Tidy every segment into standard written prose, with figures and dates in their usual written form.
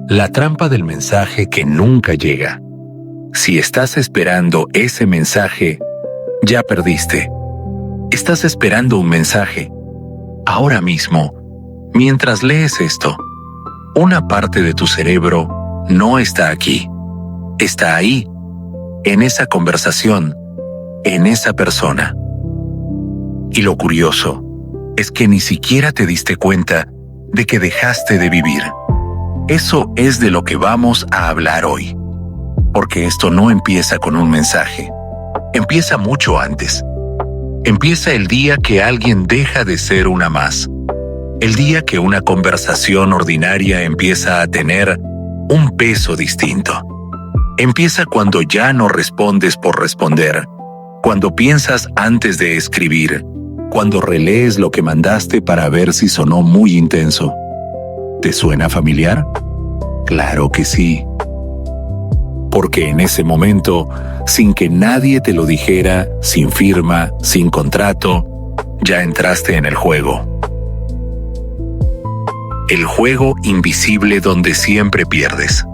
La trampa del mensaje que nunca llega. Si estás esperando ese mensaje, ya perdiste. Estás esperando un mensaje. Ahora mismo, mientras lees esto, una parte de tu cerebro no está aquí. Está ahí, en esa conversación, en esa persona. Y lo curioso es que ni siquiera te diste cuenta de que dejaste de vivir. Eso es de lo que vamos a hablar hoy. Porque esto no empieza con un mensaje. Empieza mucho antes. Empieza el día que alguien deja de ser una más. El día que una conversación ordinaria empieza a tener un peso distinto. Empieza cuando ya no respondes por responder. Cuando piensas antes de escribir. Cuando relees lo que mandaste para ver si sonó muy intenso. ¿Te suena familiar? Claro que sí. Porque en ese momento, sin que nadie te lo dijera, sin firma, sin contrato, ya entraste en el juego. El juego invisible donde siempre pierdes.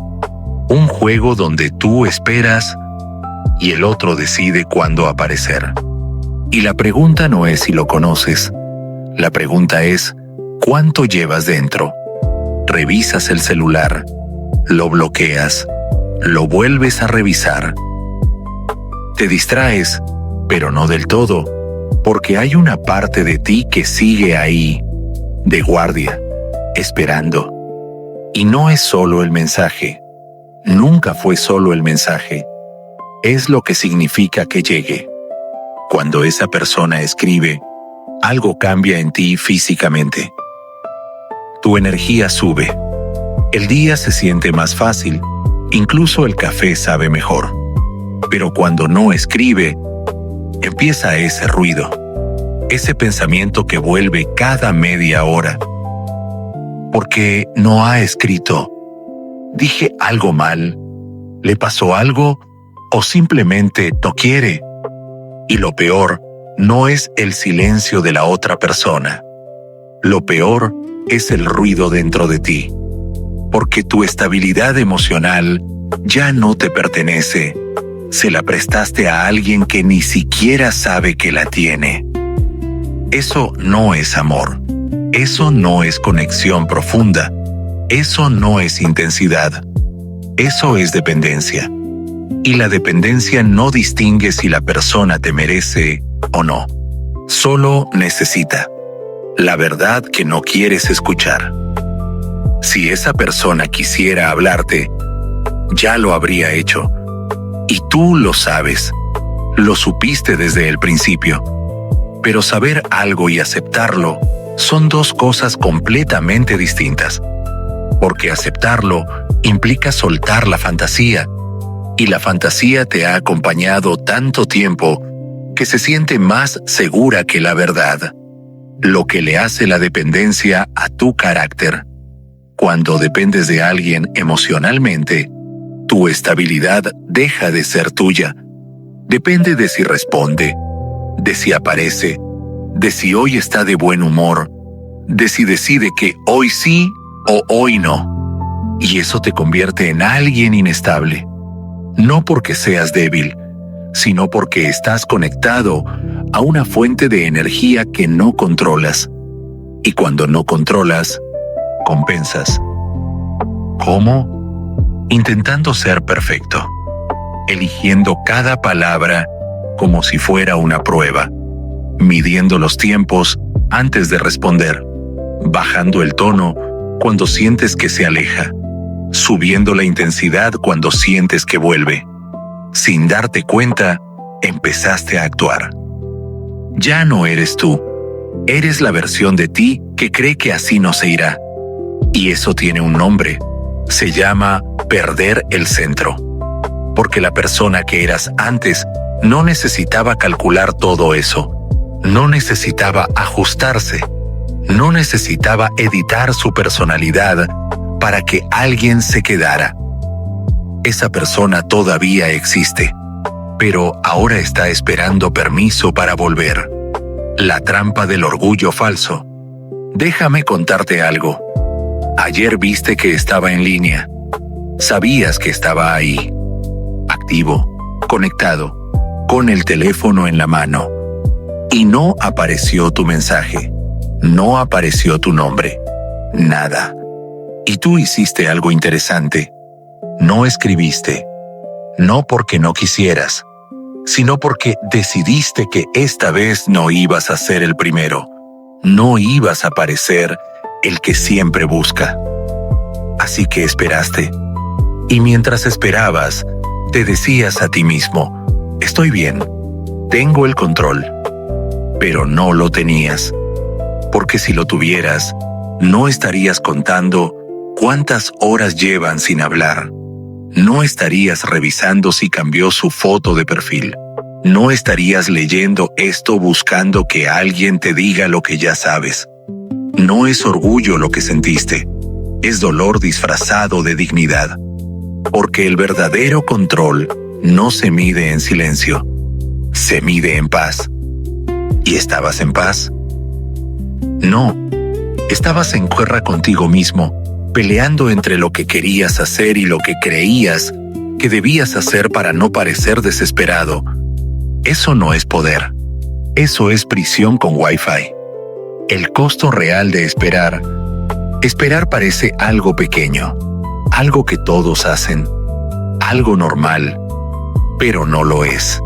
Un juego donde tú esperas y el otro decide cuándo aparecer. Y la pregunta no es si lo conoces. La pregunta es, ¿cuánto llevas dentro? Revisas el celular, lo bloqueas, lo vuelves a revisar. Te distraes, pero no del todo, porque hay una parte de ti que sigue ahí, de guardia, esperando. Y no es solo el mensaje. Nunca fue solo el mensaje. Es lo que significa que llegue. Cuando esa persona escribe, algo cambia en ti físicamente. Tu energía sube. El día se siente más fácil. Incluso el café sabe mejor. Pero cuando no escribe, empieza ese ruido. Ese pensamiento que vuelve cada media hora. Porque no ha escrito. ¿Dije algo mal? ¿Le pasó algo? ¿O simplemente no quiere? Y lo peor no es el silencio de la otra persona. Lo peor es el ruido dentro de ti. Porque tu estabilidad emocional ya no te pertenece. Se la prestaste a alguien que ni siquiera sabe que la tiene. Eso no es amor. Eso no es conexión profunda. Eso no es intensidad. Eso es dependencia. Y la dependencia no distingue si la persona te merece o no. Solo necesita la verdad que no quieres escuchar. Si esa persona quisiera hablarte, ya lo habría hecho. Y tú lo sabes. Lo supiste desde el principio. Pero saber algo y aceptarlo son dos cosas completamente distintas. Porque aceptarlo implica soltar la fantasía. Y la fantasía te ha acompañado tanto tiempo que se siente más segura que la verdad. Lo que le hace la dependencia a tu carácter. Cuando dependes de alguien emocionalmente, tu estabilidad deja de ser tuya. Depende de si responde, de si aparece, de si hoy está de buen humor, de si decide que hoy sí o hoy no. Y eso te convierte en alguien inestable. No porque seas débil, sino porque estás conectado a una fuente de energía que no controlas. Y cuando no controlas, compensas. ¿Cómo? Intentando ser perfecto. Eligiendo cada palabra como si fuera una prueba. Midiendo los tiempos antes de responder. Bajando el tono cuando sientes que se aleja. Subiendo la intensidad cuando sientes que vuelve. Sin darte cuenta, empezaste a actuar. Ya no eres tú. Eres la versión de ti que cree que así no se irá. Y eso tiene un nombre. Se llama perder el centro. Porque la persona que eras antes no necesitaba calcular todo eso. No necesitaba ajustarse. No necesitaba editar su personalidad para que alguien se quedara. Esa persona todavía existe, pero ahora está esperando permiso para volver. La trampa del orgullo falso. Déjame contarte algo. Ayer viste que estaba en línea. Sabías que estaba ahí, activo, conectado, con el teléfono en la mano. Y no apareció tu mensaje, no apareció tu nombre, nada. Y tú hiciste algo interesante. No escribiste, no porque no quisieras, sino porque decidiste que esta vez no ibas a ser el primero, no ibas a parecer el que siempre busca. Así que esperaste. Y mientras esperabas, te decías a ti mismo, estoy bien, tengo el control. Pero no lo tenías, porque si lo tuvieras, no estarías contando cuántas horas llevan sin hablar. No estarías revisando si cambió su foto de perfil. No estarías leyendo esto buscando que alguien te diga lo que ya sabes. No es orgullo lo que sentiste, es dolor disfrazado de dignidad. Porque el verdadero control no se mide en silencio, se mide en paz. ¿Y estabas en paz? No, estabas en guerra contigo mismo, peleando entre lo que querías hacer y lo que creías que debías hacer para no parecer desesperado. Eso no es poder, eso es prisión con Wi-Fi. El costo real de esperar parece algo pequeño, algo que todos hacen, algo normal, pero no lo es.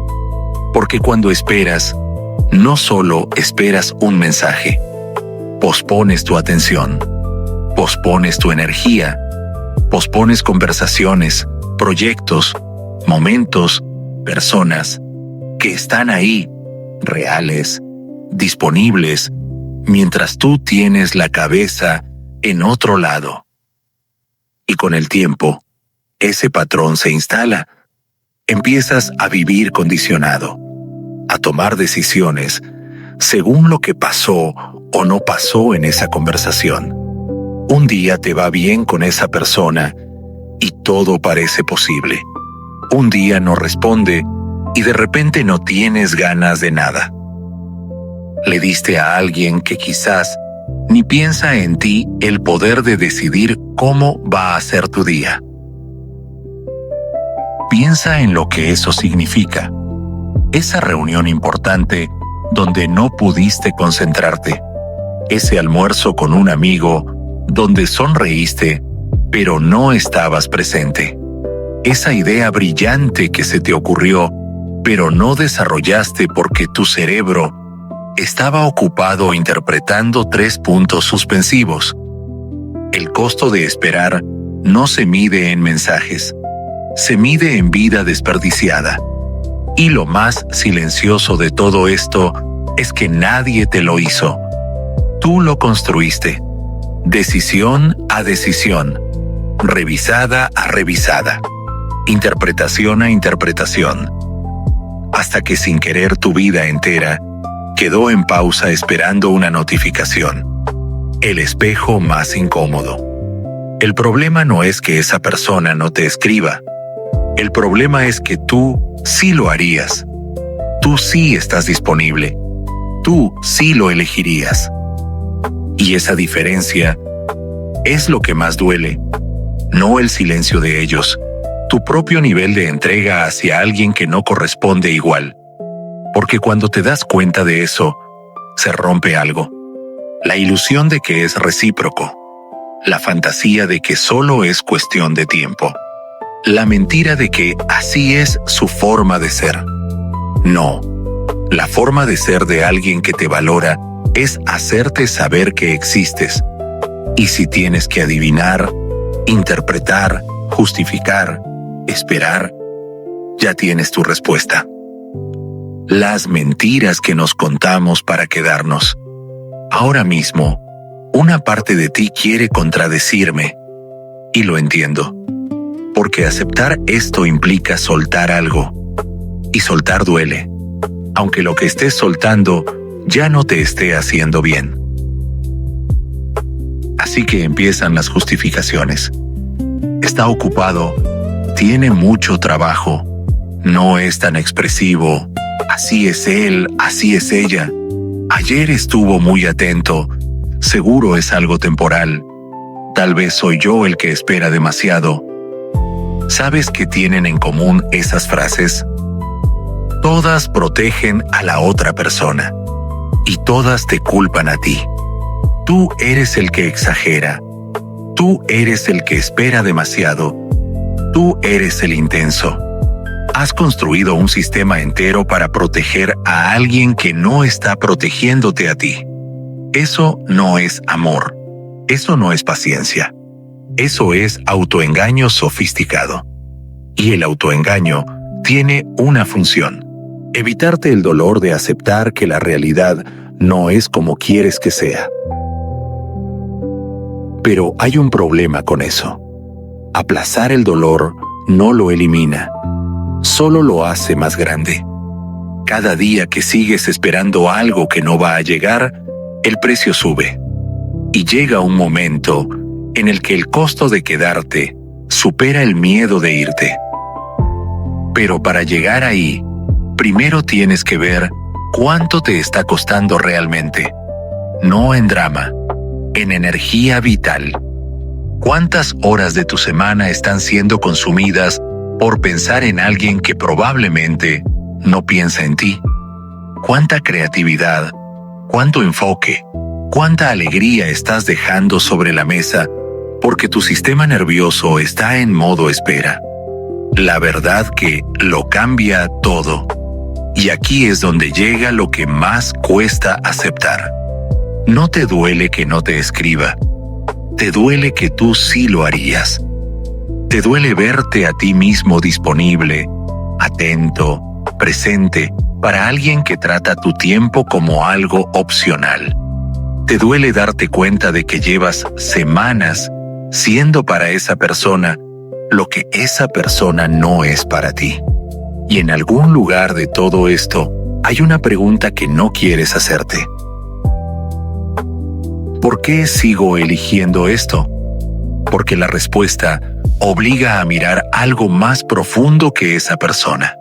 Porque cuando esperas, no solo esperas un mensaje, pospones tu atención, pospones tu energía, pospones conversaciones, proyectos, momentos, personas que están ahí, reales, disponibles, mientras tú tienes la cabeza en otro lado. Y con el tiempo, ese patrón se instala. Empiezas a vivir condicionado, a tomar decisiones según lo que pasó o no pasó en esa conversación. Un día te va bien con esa persona y todo parece posible. Un día no responde y de repente no tienes ganas de nada. Le diste a alguien que quizás ni piensa en ti el poder de decidir cómo va a ser tu día. Piensa en lo que eso significa. Esa reunión importante donde no pudiste concentrarte. Ese almuerzo con un amigo donde sonreíste, pero no estabas presente. Esa idea brillante que se te ocurrió, pero no desarrollaste porque tu cerebro estaba ocupado interpretando 3 puntos suspensivos. El costo de esperar no se mide en mensajes, se mide en vida desperdiciada. Y lo más silencioso de todo esto es que nadie te lo hizo. Tú lo construiste, decisión a decisión, revisada a revisada, interpretación a interpretación, hasta que sin querer tu vida entera quedó en pausa esperando una notificación. El espejo más incómodo. El problema no es que esa persona no te escriba. El problema es que tú sí lo harías. Tú sí estás disponible. Tú sí lo elegirías. Y esa diferencia es lo que más duele. No el silencio de ellos, tu propio nivel de entrega hacia alguien que no corresponde igual. Porque cuando te das cuenta de eso, se rompe algo. La ilusión de que es recíproco. La fantasía de que solo es cuestión de tiempo. La mentira de que así es su forma de ser. No, la forma de ser de alguien que te valora es hacerte saber que existes. Y si tienes que adivinar, interpretar, justificar, esperar, ya tienes tu respuesta. Las mentiras que nos contamos para quedarnos. Ahora mismo, una parte de ti quiere contradecirme, y lo entiendo, porque aceptar esto implica soltar algo, y soltar duele, aunque lo que estés soltando ya no te esté haciendo bien. Así que empiezan las justificaciones. Está ocupado, tiene mucho trabajo, no es tan expresivo, así es él, así es ella. Ayer estuvo muy atento, seguro es algo temporal. Tal vez soy yo el que espera demasiado. ¿Sabes qué tienen en común esas frases? Todas protegen a la otra persona y todas te culpan a ti. Tú eres el que exagera. Tú eres el que espera demasiado. Tú eres el intenso. Has construido un sistema entero para proteger a alguien que no está protegiéndote a ti. Eso no es amor. Eso no es paciencia. Eso es autoengaño sofisticado. Y el autoengaño tiene una función: evitarte el dolor de aceptar que la realidad no es como quieres que sea. Pero hay un problema con eso. Aplazar el dolor no lo elimina, solo lo hace más grande. Cada día que sigues esperando algo que no va a llegar, el precio sube. Y llega un momento en el que el costo de quedarte supera el miedo de irte. Pero para llegar ahí, primero tienes que ver cuánto te está costando realmente. No en drama, en energía vital. ¿Cuántas horas de tu semana están siendo consumidas por pensar en alguien que probablemente no piensa en ti? ¿Cuánta creatividad, cuánto enfoque, cuánta alegría estás dejando sobre la mesa porque tu sistema nervioso está en modo espera? La verdad que lo cambia todo. Y aquí es donde llega lo que más cuesta aceptar. No te duele que no te escriba. Te duele que tú sí lo harías. Te duele verte a ti mismo disponible, atento, presente para alguien que trata tu tiempo como algo opcional. Te duele darte cuenta de que llevas semanas siendo para esa persona lo que esa persona no es para ti. Y en algún lugar de todo esto hay una pregunta que no quieres hacerte. ¿Por qué sigo eligiendo esto? Porque la respuesta obliga a mirar algo más profundo que esa persona.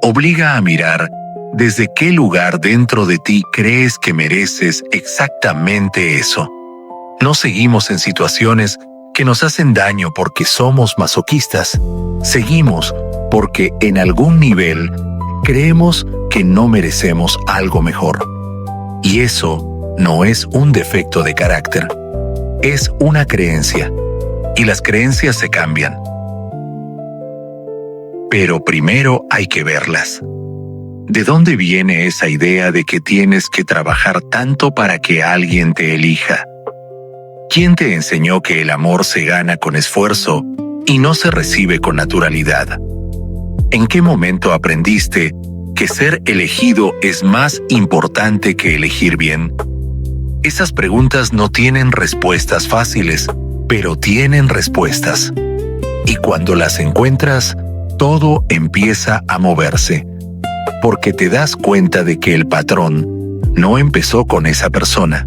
Obliga a mirar desde qué lugar dentro de ti crees que mereces exactamente eso. No seguimos en situaciones que nos hacen daño porque somos masoquistas. Seguimos porque en algún nivel creemos que no merecemos algo mejor. Y eso no es un defecto de carácter, es una creencia, y las creencias se cambian. Pero primero hay que verlas. ¿De dónde viene esa idea de que tienes que trabajar tanto para que alguien te elija? ¿Quién te enseñó que el amor se gana con esfuerzo y no se recibe con naturalidad? ¿En qué momento aprendiste que ser elegido es más importante que elegir bien? Esas preguntas no tienen respuestas fáciles, pero tienen respuestas. Y cuando las encuentras, todo empieza a moverse, porque te das cuenta de que el patrón no empezó con esa persona.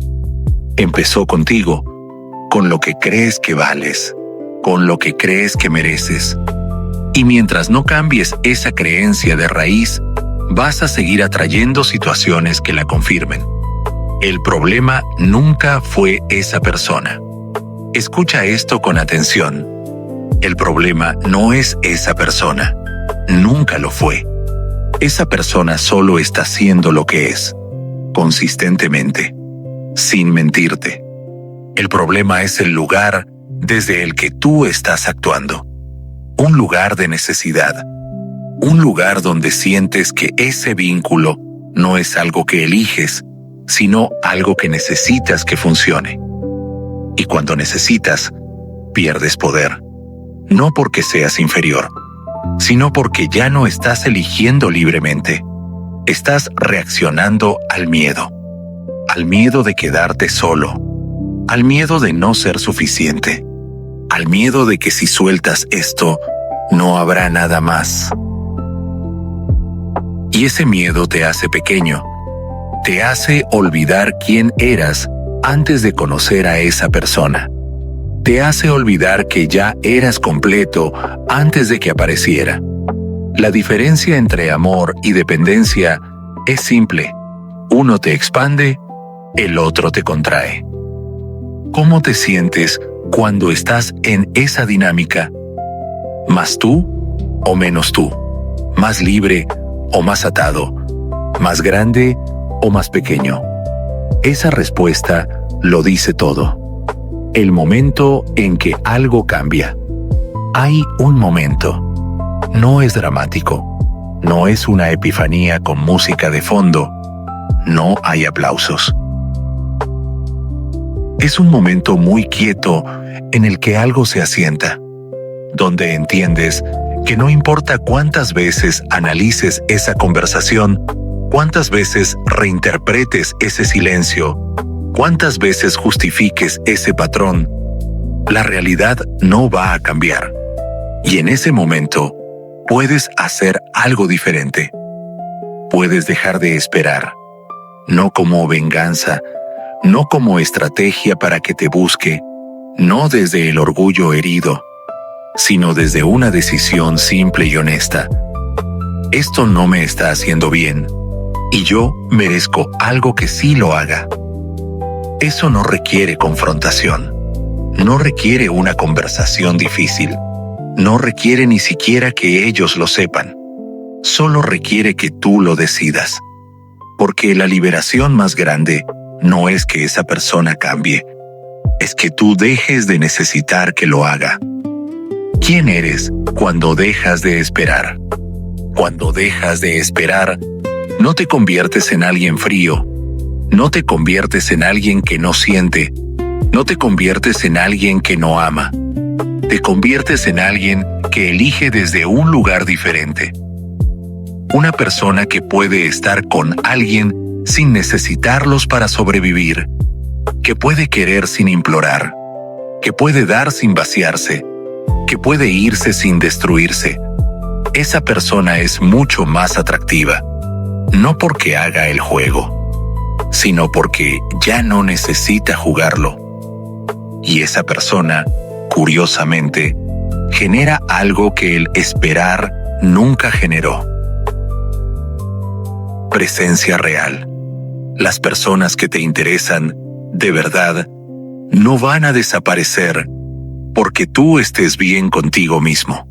Empezó contigo, con lo que crees que vales, con lo que crees que mereces. Y mientras no cambies esa creencia de raíz, vas a seguir atrayendo situaciones que la confirmen. El problema nunca fue esa persona. Escucha esto con atención. El problema no es esa persona. Nunca lo fue. Esa persona solo está haciendo lo que es, consistentemente, sin mentirte. El problema es el lugar desde el que tú estás actuando. Un lugar de necesidad. Un lugar donde sientes que ese vínculo no es algo que eliges, sino algo que necesitas que funcione. Y cuando necesitas, pierdes poder. No porque seas inferior, sino porque ya no estás eligiendo libremente. Estás reaccionando al miedo de quedarte solo, al miedo de no ser suficiente, al miedo de que si sueltas esto, no habrá nada más. Y ese miedo te hace pequeño, te hace olvidar quién eras antes de conocer a esa persona. Te hace olvidar que ya eras completo antes de que apareciera. La diferencia entre amor y dependencia es simple. Uno te expande, el otro te contrae. ¿Cómo te sientes cuando estás en esa dinámica? ¿Más tú o menos tú? ¿Más libre o más atado? ¿Más grande o más pequeño? Esa respuesta lo dice todo. El momento en que algo cambia. Hay un momento. No es dramático. No es una epifanía con música de fondo. No hay aplausos. Es un momento muy quieto en el que algo se asienta, donde entiendes que no importa cuántas veces analices esa conversación, cuántas veces reinterpretes ese silencio, cuántas veces justifiques ese patrón, la realidad no va a cambiar. Y en ese momento, puedes hacer algo diferente. Puedes dejar de esperar, no como venganza, no como estrategia para que te busque, no desde el orgullo herido, sino desde una decisión simple y honesta. Esto no me está haciendo bien, y yo merezco algo que sí lo haga. Eso no requiere confrontación, no requiere una conversación difícil, no requiere ni siquiera que ellos lo sepan, solo requiere que tú lo decidas. Porque la liberación más grande no es que esa persona cambie, es que tú dejes de necesitar que lo haga. ¿Quién eres cuando dejas de esperar? Cuando dejas de esperar, no te conviertes en alguien frío, no te conviertes en alguien que no siente, no te conviertes en alguien que no ama. Te conviertes en alguien que elige desde un lugar diferente. Una persona que puede estar con alguien sin necesitarlos para sobrevivir, que puede querer sin implorar, que puede dar sin vaciarse, que puede irse sin destruirse. Esa persona es mucho más atractiva, no porque haga el juego, sino porque ya no necesita jugarlo. Y esa persona, curiosamente, genera algo que el esperar nunca generó. Presencia real. Las personas que te interesan, de verdad, no van a desaparecer porque tú estés bien contigo mismo.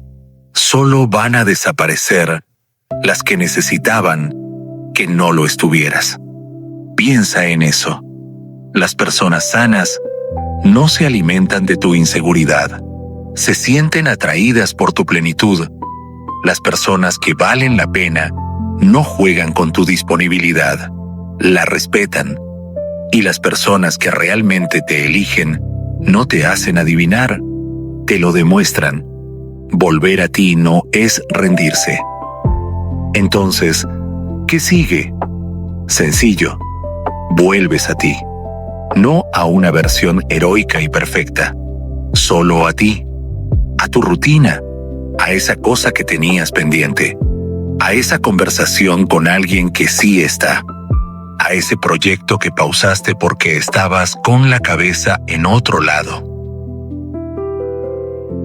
Solo van a desaparecer las que necesitaban que no lo estuvieras. Piensa en eso. Las personas sanas no se alimentan de tu inseguridad. Se sienten atraídas por tu plenitud. Las personas que valen la pena no juegan con tu disponibilidad. La respetan. Y las personas que realmente te eligen no te hacen adivinar, te lo demuestran. Volver a ti no es rendirse. Entonces, ¿qué sigue? Sencillo. Vuelves a ti. No a una versión heroica y perfecta. Solo a ti. A tu rutina. A esa cosa que tenías pendiente. A esa conversación con alguien que sí está. A ese proyecto que pausaste porque estabas con la cabeza en otro lado.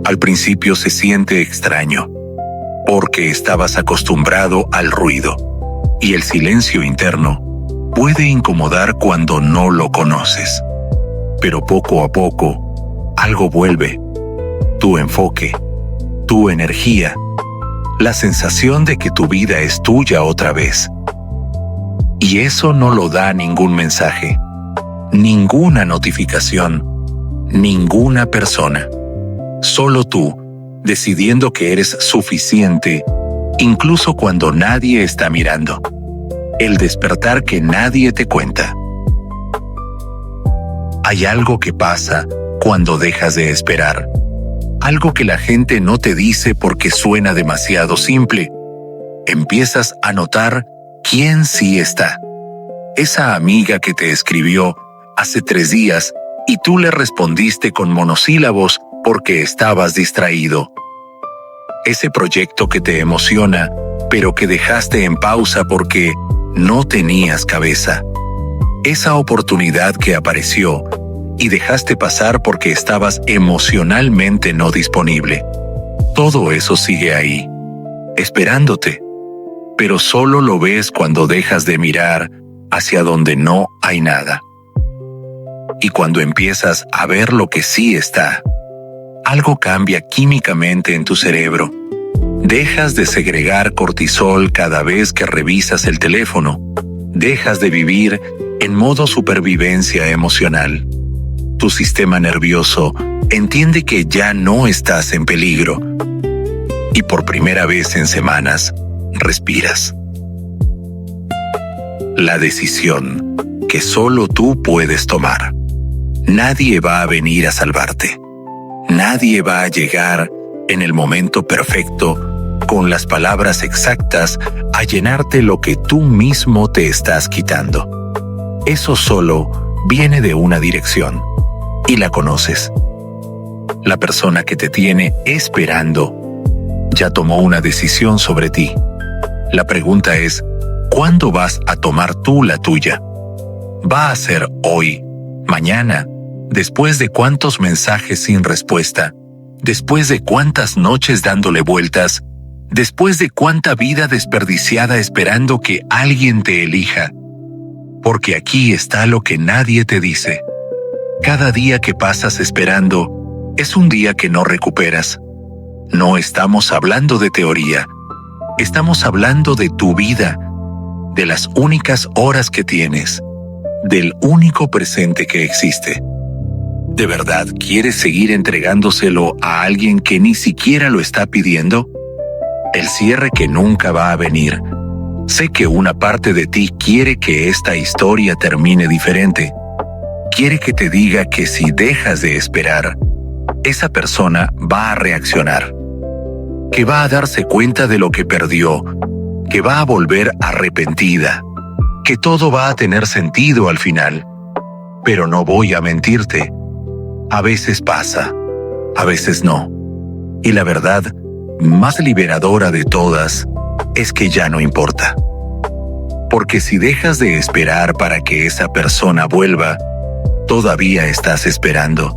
Al principio se siente extraño, porque estabas acostumbrado al ruido, y el silencio interno puede incomodar cuando no lo conoces. Pero poco a poco, algo vuelve. Tu enfoque, tu energía, la sensación de que tu vida es tuya otra vez. Y eso no lo da ningún mensaje, ninguna notificación, ninguna persona. Solo tú, decidiendo que eres suficiente, incluso cuando nadie está mirando. El despertar que nadie te cuenta. Hay algo que pasa cuando dejas de esperar. Algo que la gente no te dice porque suena demasiado simple. Empiezas a notar quién sí está. Esa amiga que te escribió hace 3 días y tú le respondiste con monosílabos porque estabas distraído. Ese proyecto que te emociona, pero que dejaste en pausa porque no tenías cabeza. Esa oportunidad que apareció y dejaste pasar porque estabas emocionalmente no disponible. Todo eso sigue ahí, esperándote. Pero solo lo ves cuando dejas de mirar hacia donde no hay nada. Y cuando empiezas a ver lo que sí está, algo cambia químicamente en tu cerebro. Dejas de segregar cortisol cada vez que revisas el teléfono. Dejas de vivir en modo supervivencia emocional. Tu sistema nervioso entiende que ya no estás en peligro. Y por primera vez en semanas, respiras. La decisión que solo tú puedes tomar. Nadie va a venir a salvarte. Nadie va a llegar en el momento perfecto, con las palabras exactas, a llenarte lo que tú mismo te estás quitando. Eso solo viene de una dirección, y la conoces. La persona que te tiene esperando ya tomó una decisión sobre ti. La pregunta es, ¿cuándo vas a tomar tú la tuya? ¿Va a ser hoy, mañana, después de cuántos mensajes sin respuesta, después de cuántas noches dándole vueltas, después de cuánta vida desperdiciada esperando que alguien te elija? Porque aquí está lo que nadie te dice. Cada día que pasas esperando es un día que no recuperas. No estamos hablando de teoría. Estamos hablando de tu vida, de las únicas horas que tienes, del único presente que existe. ¿De verdad quieres seguir entregándoselo a alguien que ni siquiera lo está pidiendo? El cierre que nunca va a venir. Sé que una parte de ti quiere que esta historia termine diferente. Quiere que te diga que si dejas de esperar, esa persona va a reaccionar, que va a darse cuenta de lo que perdió, que va a volver arrepentida, que todo va a tener sentido al final. Pero no voy a mentirte. A veces pasa, a veces no. Y la verdad más liberadora de todas es que ya no importa. Porque si dejas de esperar para que esa persona vuelva, todavía estás esperando.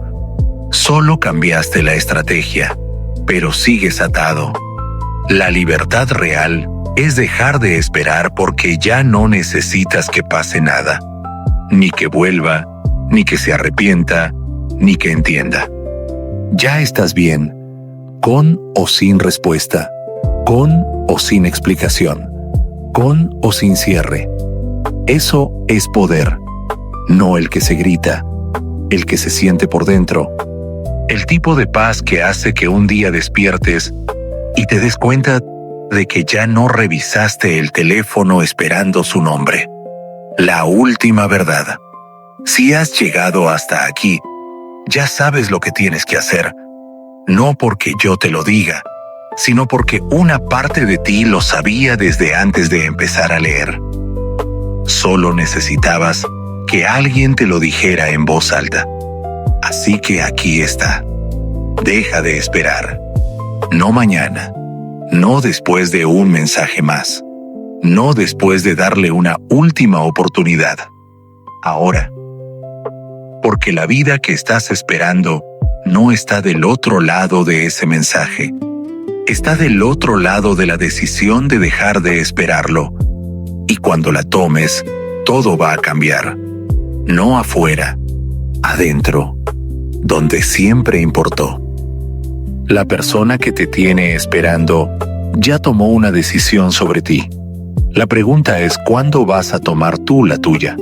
Solo cambiaste la estrategia, pero sigues atado. La libertad real es dejar de esperar porque ya no necesitas que pase nada. Ni que vuelva, ni que se arrepienta, ni que entienda. Ya estás bien, con o sin respuesta, con o sin explicación, con o sin cierre. Eso es poder, no el que se grita, el que se siente por dentro. El tipo de paz que hace que un día despiertes y te des cuenta de que ya no revisaste el teléfono esperando su nombre. La última verdad. Si has llegado hasta aquí, ya sabes lo que tienes que hacer. No porque yo te lo diga, sino porque una parte de ti lo sabía desde antes de empezar a leer. Solo necesitabas que alguien te lo dijera en voz alta. Así que aquí está. Deja de esperar. No mañana. No después de un mensaje más. No después de darle una última oportunidad. Ahora. Porque la vida que estás esperando no está del otro lado de ese mensaje. Está del otro lado de la decisión de dejar de esperarlo. Y cuando la tomes, todo va a cambiar. No afuera, adentro, donde siempre importó. La persona que te tiene esperando ya tomó una decisión sobre ti. La pregunta es ¿cuándo vas a tomar tú la tuya?